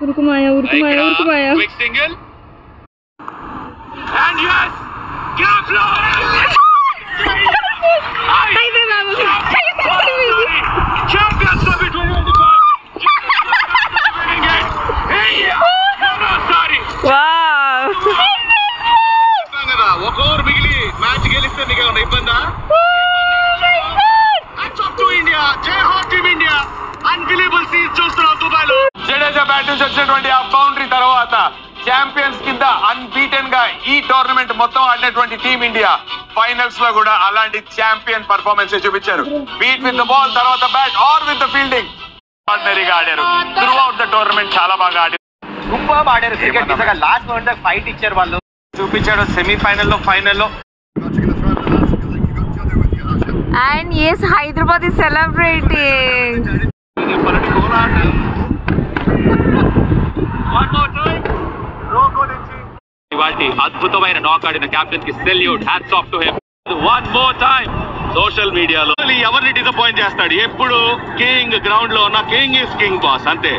ఉరుకుమాయ ఉరుకుమాయ ఉరుకుమాయ quick single and yes gap లో అయిపోయి బాబు ఛాంపియన్స్ ఆఫ్ 2025 సారీ వావ్ కదా ఒక ఓవర్ మిగిలి మ్యాచ్ గెలిస్తే నీకు ఏమైనా ఇబ్బందా హ్యాట్స్ ఆఫ్ టు ఇండియా జై హో టీమ్ ఇండియా అన్బిలీవబుల్ సీన్స్ చూస్తున్నాం దుబాయ్ లో జడేజా బ్యాట్ నుంచి వచ్చినటువంటి ఆ బౌండరీ తర్వాత ఛాంపియన్స్ కింద అన్బీటెన్ గా ఈ టోర్నమెంట్ మొత్తం ఆడినటువంటి టీమ్ ఇండియా ఫైనల్స్ లో కూడా అలాంటి ఛాంపియన్ పర్ఫార్మెన్స్ చూపించారు. బీట్ విత్ ద బాల్ తర్వాత bat or with the fielding ఆర్డినరీగా ఆడారు. త్రూ అవుట్ ద టోర్నమెంట్ చాలా బాగా ఆడారు. సూపర్ ఆడారు క్రికెట్. నిజంగా లాస్ట్ మూమెంట్ దాకా ఫైట్ ఇచ్చారు వాళ్ళు. చూపించాడు సెమీఫైనల్ లో ఫైనల్ లో. And yes, Hyderabad is celebrating. ఇవాల్టి అద్భుతమైన నాక్ ఆడిన కెప్టెన్ కి salute, hats off to him. One more time social మీడియాలో ఎవరిని డిసప్పాయింట్ చేస్తాడు ఎప్పుడు కింగ్ గ్రౌండ్ లో ఉన్న కింగ్ ఇస్ కింగ్ బాస్ అంతే.